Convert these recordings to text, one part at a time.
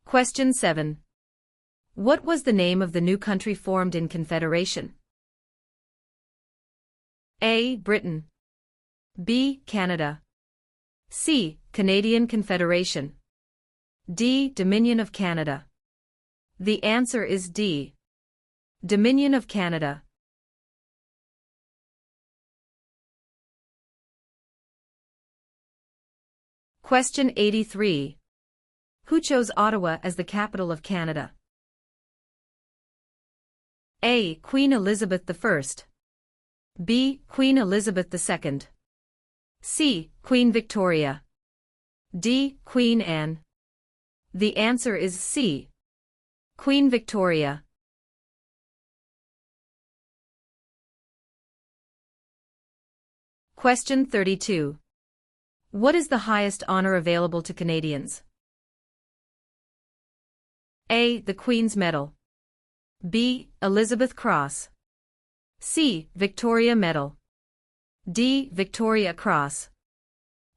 Question 7. What was the name of the new country formed in Confederation? A. Britain. B. Canada. C. Canadian Confederation. D. Dominion of Canada. The answer is D. Dominion of Canada. Question 83. Who chose Ottawa as the capital of Canada? A. Queen Elizabeth I. B. Queen Elizabeth II. C. Queen Victoria. D. Queen Anne. The answer is C. Queen Victoria. Question 32. What is the highest honor available to Canadians? A. The Queen's Medal. B. Elizabeth Cross. C. Victoria Medal. D. Victoria Cross.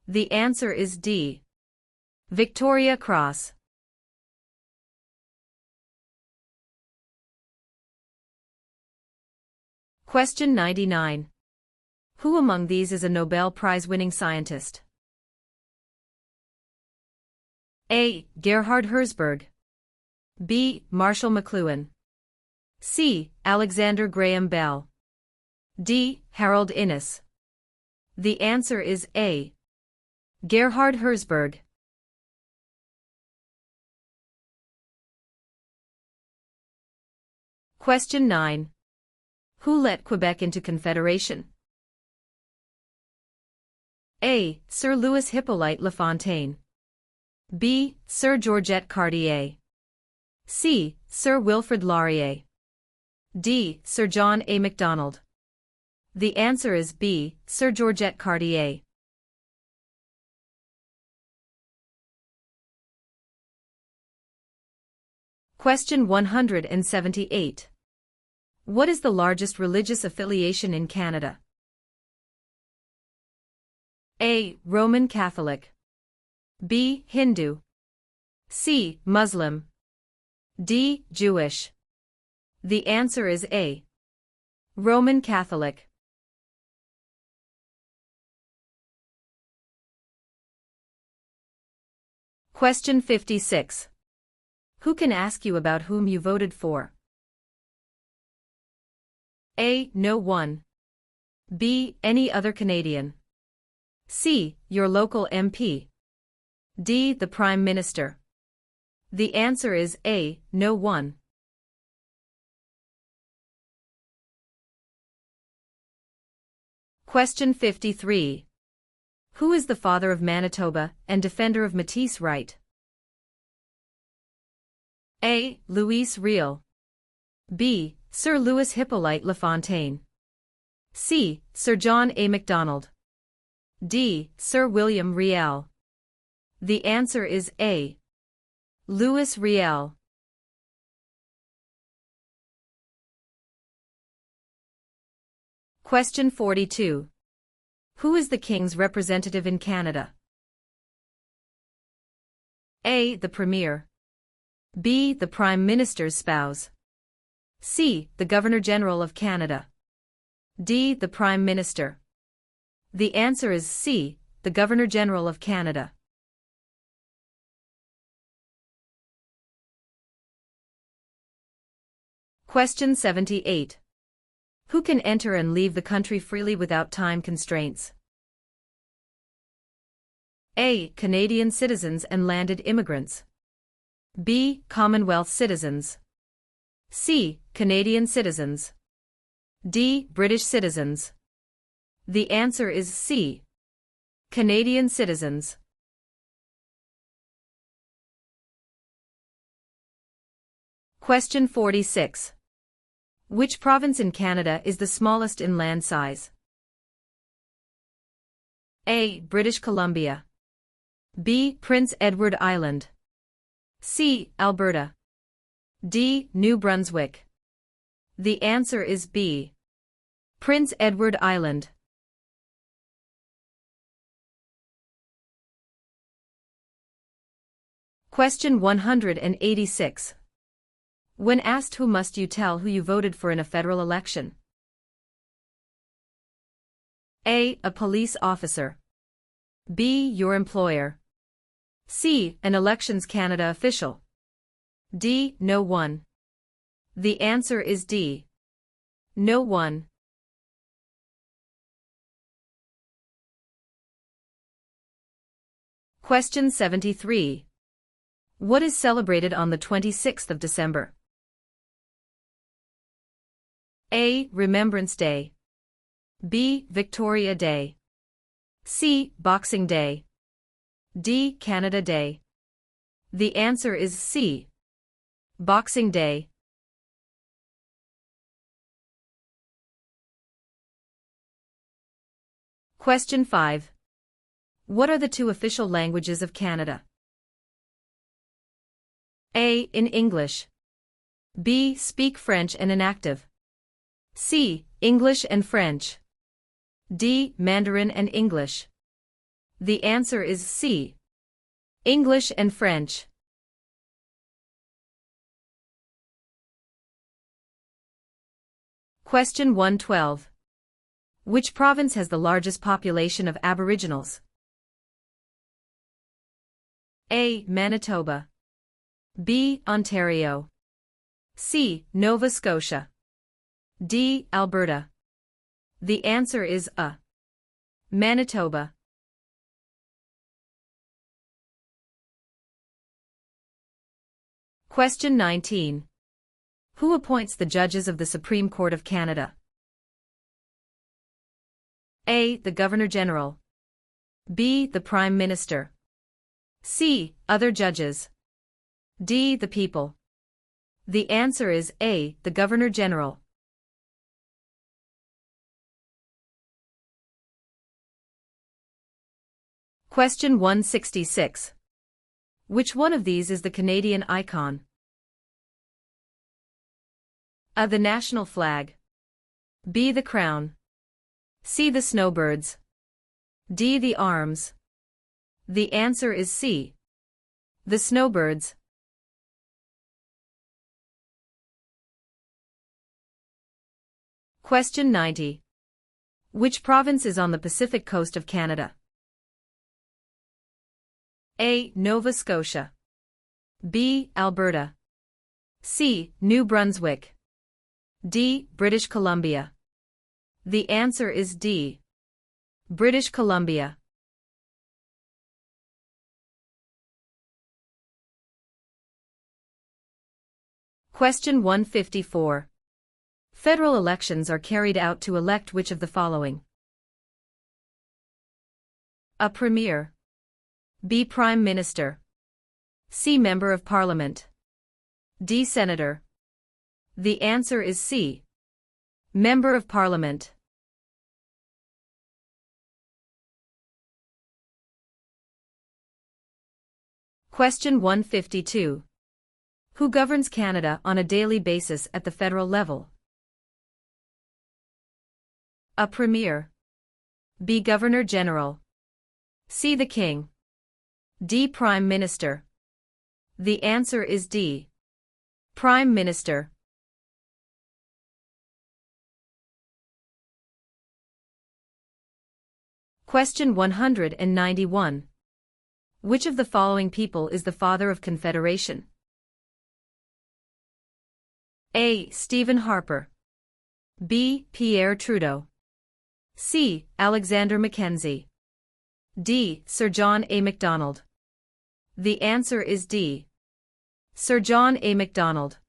The answer is D. Victoria Cross. Question 99. Who among these is a Nobel Prize-winning scientist? A. Gerhard Herzberg. B. Marshall McLuhan. C. Alexander Graham Bell. D. Harold Innis. The answer is A. Gerhard Herzberg. Question 9. Who let Quebec into Confederation? A. Sir Louis Hippolyte Lafontaine. B. Sir Georgette Cartier. C. Sir Wilfrid Laurier. D. Sir John A. Macdonald. The answer is B. Sir Georgette Cartier. Question 178. What is the largest religious affiliation in Canada? A. Roman Catholic. B. Hindu. C. Muslim. D. Jewish. The answer is A. Roman Catholic. Question 56. Who can ask you about whom you voted for? A. No one. B. Any other Canadian. C. Your local MP. D. The Prime Minister. The answer is A. No one. Question 53. Who is the father of Manitoba and defender of Métis right? A. Louis Riel. B. Sir Louis Hippolyte Lafontaine. C. Sir John A. Macdonald. D. Sir William Riel. The answer is A. Louis Riel. Question 42. Who is the King's representative in Canada? A. The Premier. B. The Prime Minister's spouse. C. The Governor-General of Canada. D. The Prime Minister. The answer is C. The Governor-General of Canada. Question 78. Who can enter and leave the country freely without time constraints? A. Canadian citizens and landed immigrants. B. Commonwealth citizens. C. Canadian citizens. D. British citizens. The answer is C. Canadian citizens. Question 46. Which province in Canada is the smallest in land size? A. British Columbia. B. Prince Edward Island. C. Alberta. D. New Brunswick. The answer is B. Prince Edward Island. Question 186. When asked who must you tell who you voted for in a federal election? A. A police officer. B. Your employer. C. An Elections Canada official. D. No one. The answer is D. No one. Question 73. What is celebrated on the 26th of December? A. Remembrance Day. B. Victoria Day. C. Boxing Day. D. Canada Day. The answer is C. Boxing Day. Question 5. What are the two official languages of Canada? A. In English. B. Speak French and inactive. C. English and French. D. Mandarin and English. The answer is C. English and French. Question 112. Which province has the largest population of Aboriginals? A. Manitoba. B. Ontario. C. Nova Scotia. D. Alberta. The answer is A. Manitoba. Question 19. Who appoints the judges of the Supreme Court of Canada? A. The Governor-General. B. The Prime Minister. C. Other judges. D. The people. The answer is A. The Governor-General. Question 166. Which one of these is the Canadian icon? A. The national flag. B. The crown. C. The snowbirds. D. The arms. The answer is C. The snowbirds. Question 90. Which province is on the Pacific coast of Canada? A. Nova Scotia. B. Alberta. C. New Brunswick. D. British Columbia. The answer is D. British Columbia. Question 154. Federal elections are carried out to elect which of the following? A. Premier. B. Prime Minister. C. Member of Parliament. D. Senator. The answer is C. Member of Parliament. Question 152. Who governs Canada on a daily basis at the federal level? A. Premier. B. Governor-General. C. The King. D. Prime Minister. The answer is D. Prime Minister. Question 191. Which of the following people is the father of Confederation? A. Stephen Harper. B. Pierre Trudeau. C. Alexander Mackenzie. D. Sir John A. Macdonald. The answer is D. Sir John A. Macdonald.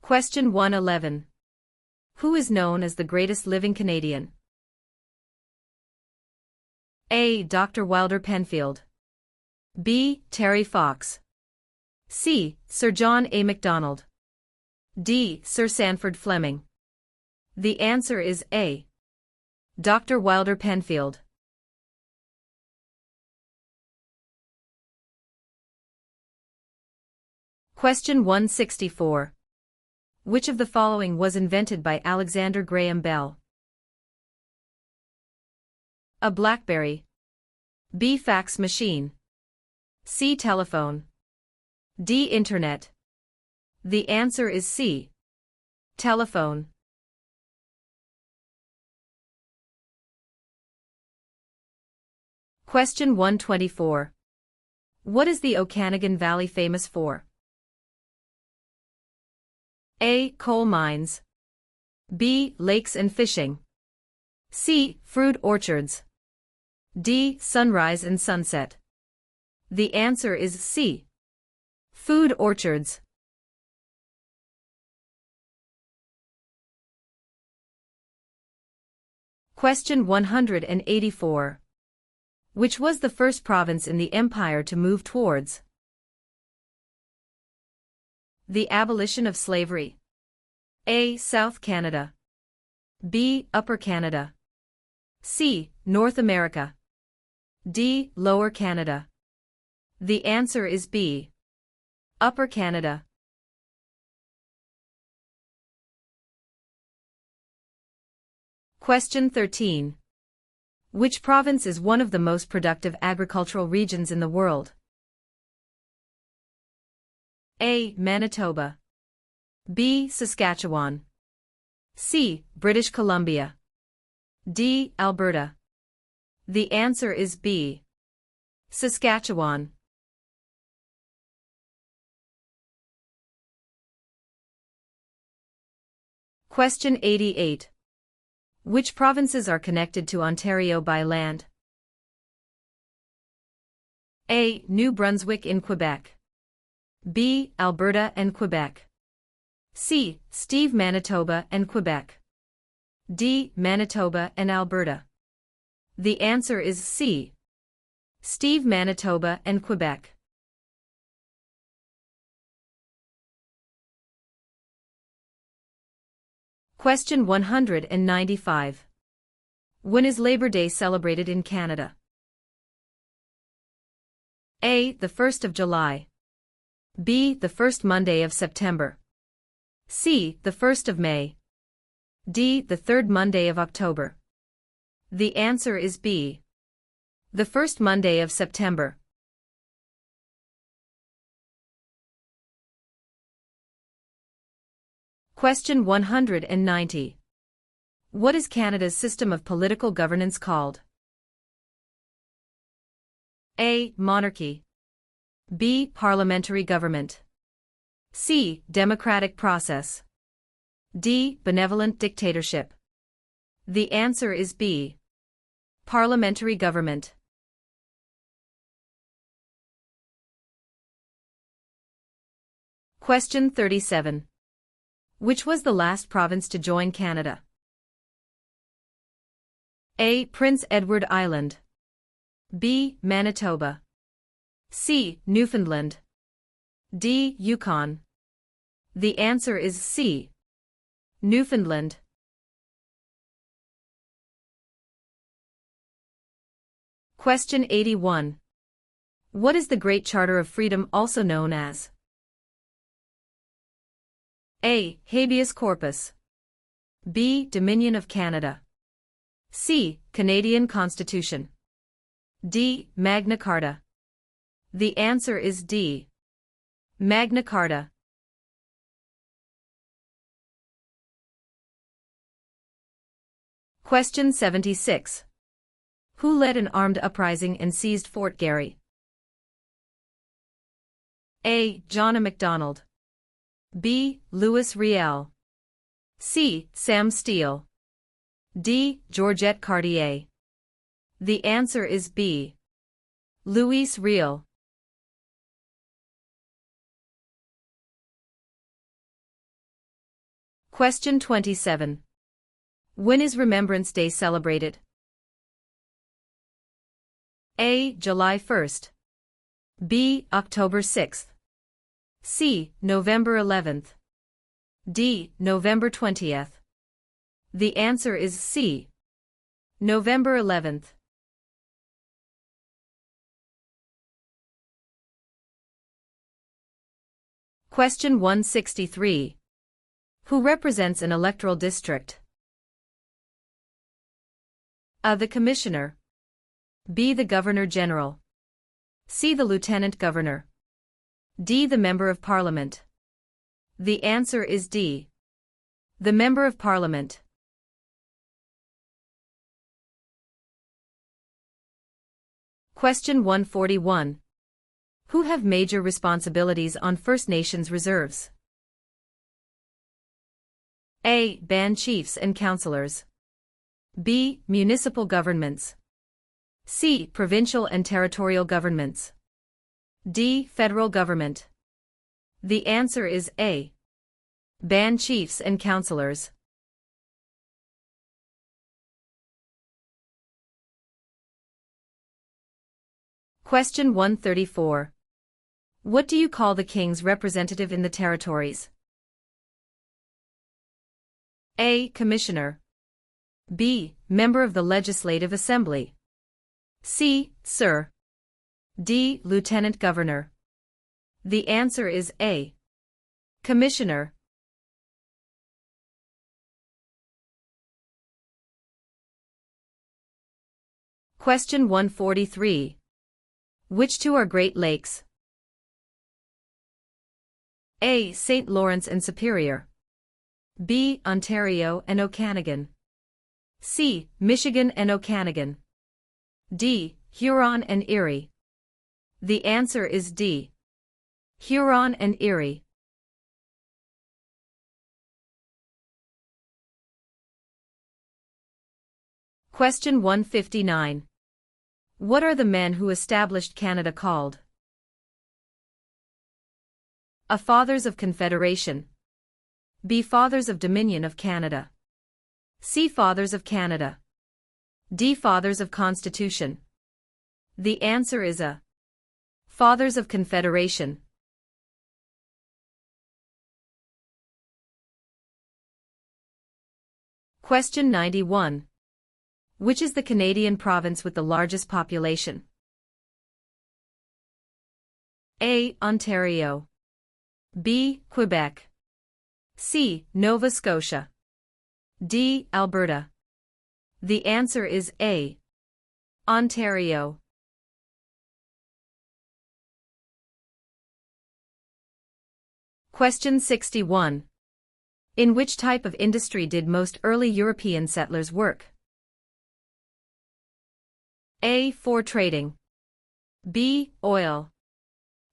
Question 111. Who is known as the greatest living Canadian? A. Dr. Wilder Penfield. B. Terry Fox. C. Sir John A. Macdonald. D. Sir Sanford Fleming. The answer is A. Dr. Wilder Penfield. Question 164. Which of the following was invented by Alexander Graham Bell? A BlackBerry. B. Fax machine. C. Telephone. D. Internet. The answer is C. Telephone. Question 124. What is the Okanagan Valley famous for? A. Coal mines. B. Lakes and fishing. C. Fruit orchards. D. Sunrise and sunset. The answer is C. Food orchards. Question 184. Which was the first province in the empire to move towards the abolition of slavery? A. South Canada. B. Upper Canada. C. North America. D. Lower Canada. The answer is B. Upper Canada. Question 13. Which province is one of the most productive agricultural regions in the world? A. Manitoba. B. Saskatchewan. C. British Columbia. D. Alberta. The answer is B. Saskatchewan. Question 88. Which provinces are connected to Ontario by land? A. New Brunswick in Quebec. B. Alberta and Quebec. C. Steve Manitoba and Quebec. D. Manitoba and Alberta. The answer is C. Steve Manitoba and Quebec. Question 195. When is Labor Day celebrated in Canada? A. The 1st of July. B. The first Monday of September. C. The 1st of May. D. The third Monday of October. The answer is B. The first Monday of September. Question 190. What is Canada's system of political governance called? A. Monarchy. B. Parliamentary government. C. Democratic process. D. Benevolent dictatorship. The answer is B. Parliamentary government. Question 37. Which was the last province to join Canada? A. Prince Edward Island. B. Manitoba. C. Newfoundland. D. Yukon. The answer is C. Newfoundland. Question 81. What is the Great Charter of Freedom also known as? A. Habeas corpus. B. Dominion of Canada. C. Canadian Constitution. D. Magna Carta. The answer is D. Magna Carta. Question 76. Who led an armed uprising and seized Fort Garry? A. John A. Macdonald. B. Louis Riel. C. Sam Steele. D. Georgette Cartier. The answer is B. Louis Riel. Question 27. When is Remembrance Day celebrated? A. July 1st. B. October 6th. C. November 11th. D. November 20th. The answer is C. November 11th. Question 163. Who represents an electoral district? A. The Commissioner. B. The Governor General. C. The Lieutenant Governor. D. The Member of Parliament. The answer is D. The Member of Parliament. Question 141. Who have major responsibilities on First Nations reserves? A. Band chiefs and councillors. B. Municipal governments. C. Provincial and territorial governments. D. Federal government. The answer is A. Band chiefs and councillors. Question 134. What do you call the King's representative in the territories? A. Commissioner. B. Member of the Legislative Assembly. C. Sir. D. Lieutenant Governor. The answer is A. Commissioner. Question 143. Which two are Great Lakes? A. St. Lawrence and Superior. B. Ontario and Okanagan. C. Michigan and Okanagan. D. Huron and Erie. The answer is D. Huron and Erie. Question 159. What are the men who established Canada called? A. Fathers of Confederation. B. Fathers of Dominion of Canada. C. Fathers of Canada. D. Fathers of Constitution. The answer is A. Fathers of Confederation. Question 91. Which is the Canadian province with the largest population? A. Ontario. B. Quebec. C. Nova Scotia. D. Alberta. The answer is A. Ontario. Question 61. In which type of industry did most early European settlers work? A. For trading. B. Oil.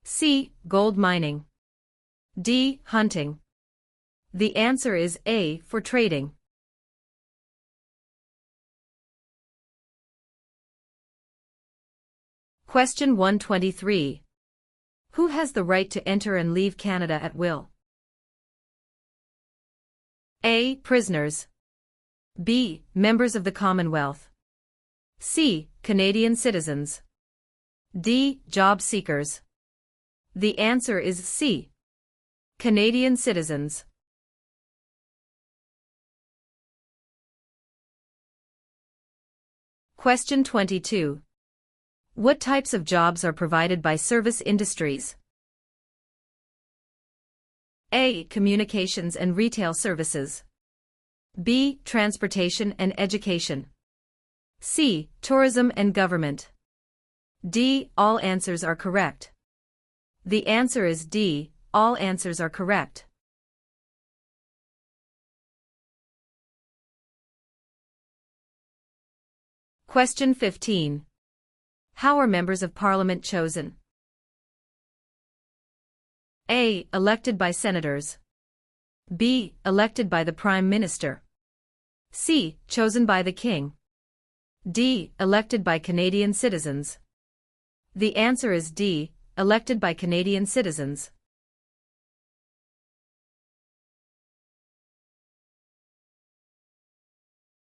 C. Gold mining. D. Hunting. The answer is A. For trading. Question 123. Who has the right to enter and leave Canada at will? A. Prisoners. B. Members of the Commonwealth. C. Canadian citizens. D. Job seekers. The answer is C. Canadian citizens. Question 22. What types of jobs are provided by service industries? A. Communications and retail services. B. Transportation and education. C. Tourism and government. D. All answers are correct. The answer is D. All answers are correct. Question 15. How are members of Parliament chosen? A. Elected by senators. B. Elected by the Prime Minister. C. Chosen by the King. D. Elected by Canadian citizens. The answer is D. Elected by Canadian citizens.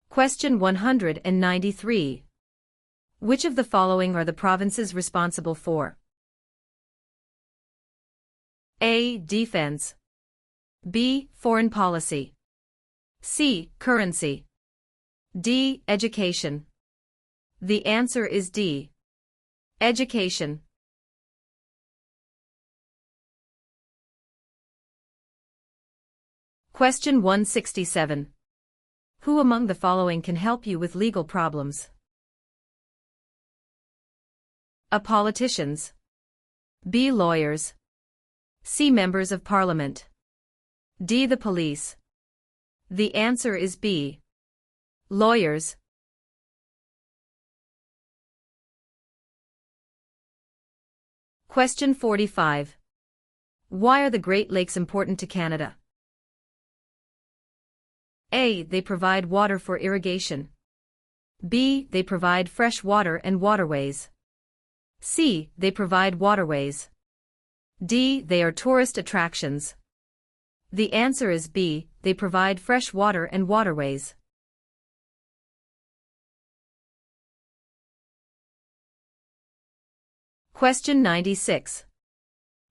Question 193. Which of the following are the provinces responsible for? A. Defense. B. Foreign policy. C. Currency. D. Education. The answer is D. Education. Question 167. Who among the following can help you with legal problems? A. Politicians. B. Lawyers. C. Members of Parliament. D. The police. The answer is B. Lawyers. Question 45. Why are the Great Lakes important to Canada? A. They provide water for irrigation. B. They provide fresh water and waterways. C. They provide waterways. D. They are tourist attractions. The answer is B. They provide fresh water and waterways. Question 96.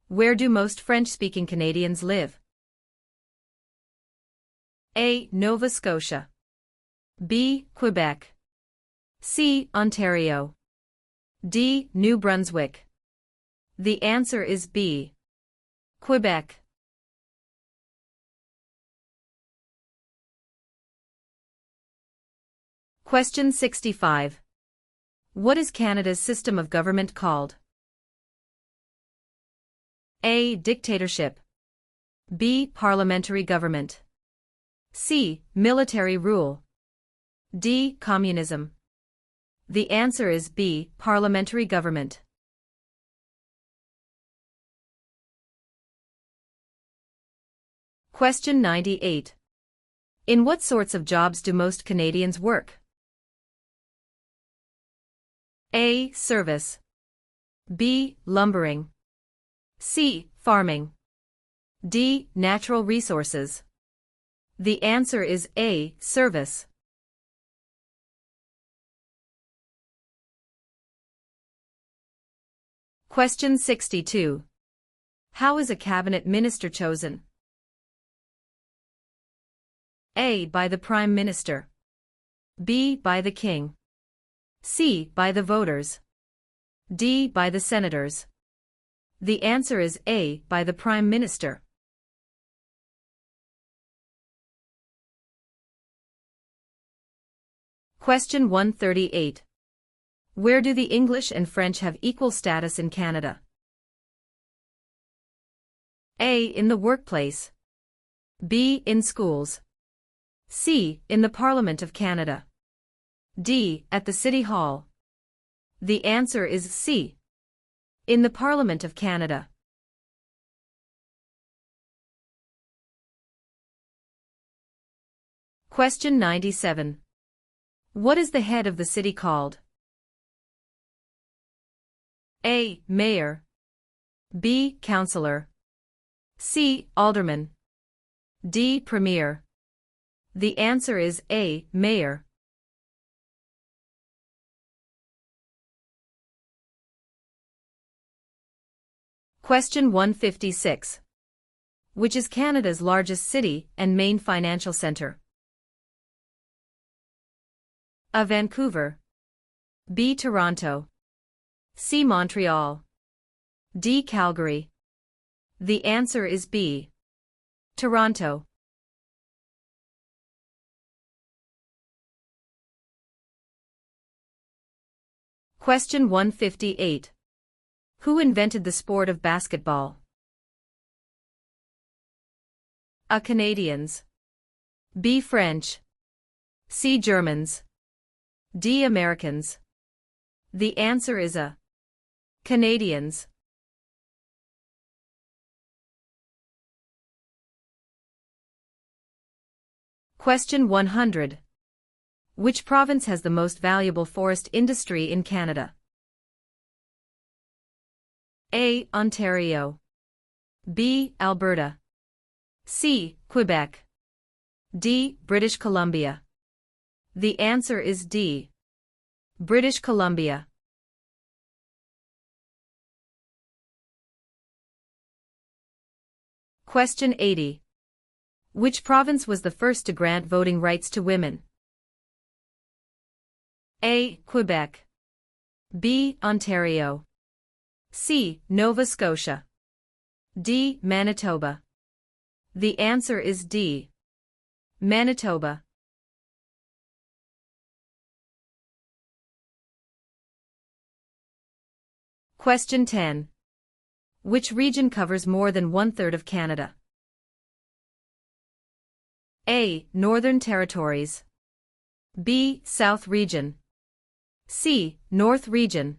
Where do most French-speaking Canadians live? A. Nova Scotia. B. Quebec. C. Ontario. D. New Brunswick. The answer is B. Quebec. Question 65. What is Canada's system of government called? A. Dictatorship. B. Parliamentary government. C. Military rule. D. Communism. The answer is B. Parliamentary government. Question 98. In what sorts of jobs do most Canadians work? A. Service. B. Lumbering. C. Farming. D. Natural resources. The answer is A. Service. Question 62. How is a cabinet minister chosen? A. By the Prime Minister. B. By the King. C. By the voters. D. By the senators. The answer is A. By the Prime Minister. Question 138. Where do the English and French have equal status in Canada? A. In the workplace. B. In schools. C. In the Parliament of Canada. D. At the City Hall. The answer is C. In the Parliament of Canada. Question 97. What is the head of the city called? A. Mayor. B. Councillor. C. Alderman. D. Premier. The answer is A. Mayor. Question 156. Which is Canada's largest city and main financial centre? A. Vancouver. B. Toronto. C. Montreal. D. Calgary. The answer is B. Toronto. Question 158. Who invented the sport of basketball? A. Canadians. B. French. C. Germans. D. Americans. The answer is A. Canadians. Question 100. Which province has the most valuable forest industry in Canada? A. Ontario. B. Alberta. C. Quebec. D. British Columbia. The answer is D. British Columbia. Question 80. Which province was the first to grant voting rights to women? A. Quebec. B. Ontario. C. Nova Scotia. D. Manitoba. The answer is D. Manitoba. Question 10. Which region covers more than one-third of Canada? A. Northern Territories. B. South Region. C. North Region.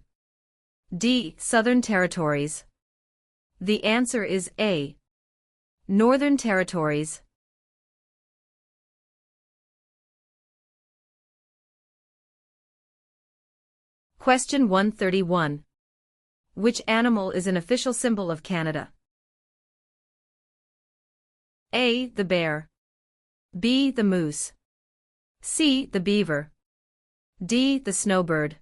D. Southern Territories. The answer is A. Northern Territories. Question 131. Which animal is an official symbol of Canada? A. The bear. B. The moose. C. The beaver. D. The snowbird.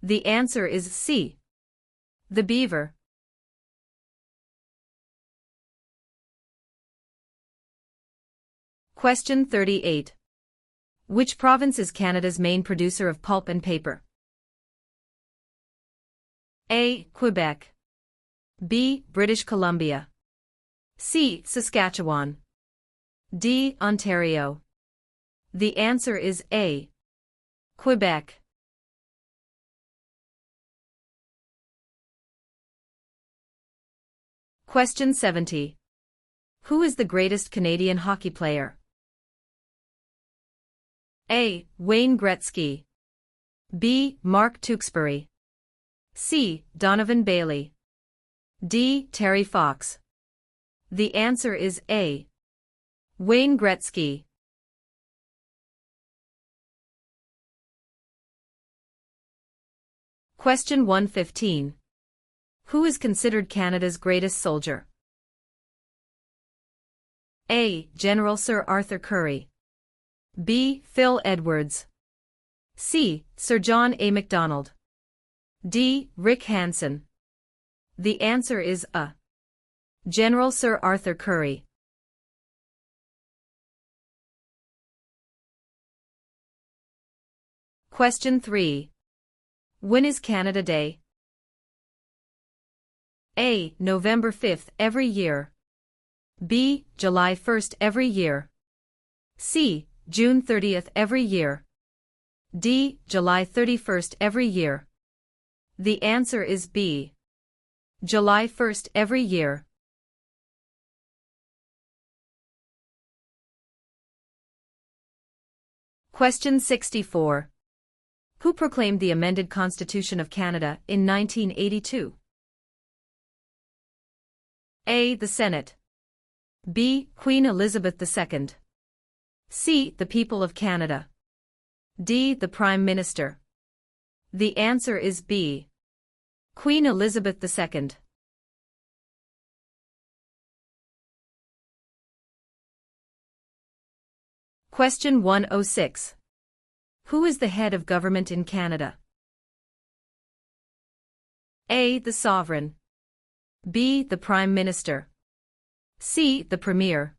The answer is C. The beaver. Question 38. Which province is Canada's main producer of pulp and paper? A. Quebec. B. British Columbia. C. Saskatchewan. D. Ontario. The answer is A. Quebec. Question 70. Who is the greatest Canadian hockey player? A. Wayne Gretzky. B. Mark Tewksbury. C. Donovan Bailey. D. Terry Fox. The answer is A. Wayne Gretzky. Question 115. Who is considered Canada's greatest soldier? A. General Sir Arthur Currie. B. Phil Edwards. C. Sir John A. Macdonald. D. Rick Hansen. The answer is A. General Sir Arthur Currie. Question 3. When is Canada Day? A. November 5th every year. B. July 1st every year. C. June 30th every year. D. July 31st every year. The answer is B. July 1st every year. Question 64. Who proclaimed the amended Constitution of Canada in 1982? A. The Senate. B. Queen Elizabeth II. C. The people of Canada. D. The Prime Minister. The answer is B. Queen Elizabeth II. Question 106. Who is the head of government in Canada? A. The Sovereign. B. The Prime Minister. C. The Premier.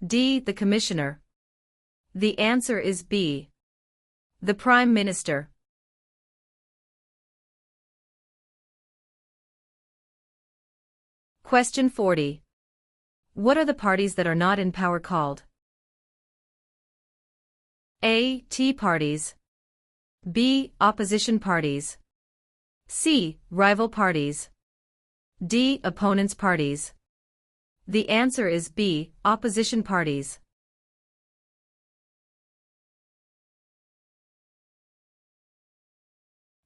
D. The Commissioner. The answer is B. The Prime Minister. Question 40. What are the parties that are not in power called? A. Tea parties. B. Opposition parties. C. Rival parties. D. Opponents parties. The answer is B. Opposition parties.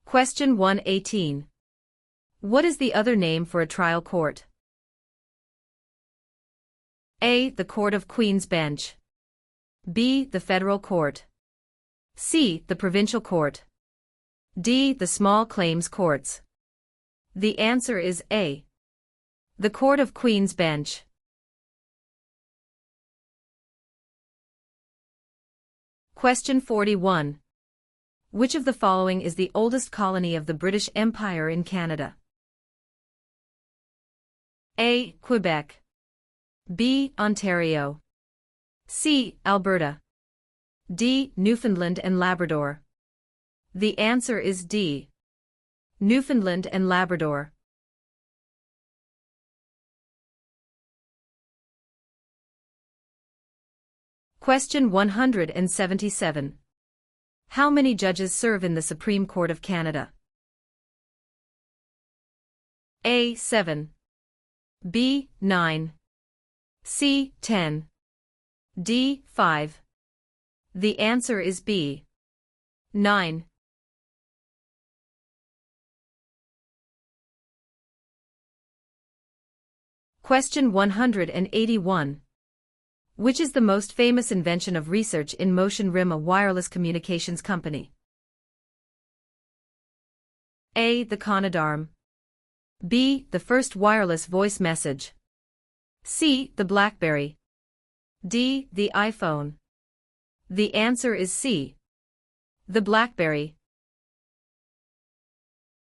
Question 118. What is the other name for a trial court? A. The Court of Queen's Bench. B. The Federal Court. C. The Provincial Court. D. The Small Claims Courts. The answer is A. The Court of Queen's Bench. Question 41. Which of the following is the oldest colony of the British Empire in Canada? A. Quebec. B. Ontario. C. Alberta. D. Newfoundland and Labrador. The answer is D. Newfoundland and Labrador. Question 177. How many judges serve in the Supreme Court of Canada? A. 7. B. 9. C. 10. D. 5. The answer is B. 9. Question 181. Which is the most famous invention of research in motion? RIM, a wireless communications company. A. The Canadarm. B. The first wireless voice message. C. The BlackBerry. D. The iPhone. The answer is C. The BlackBerry.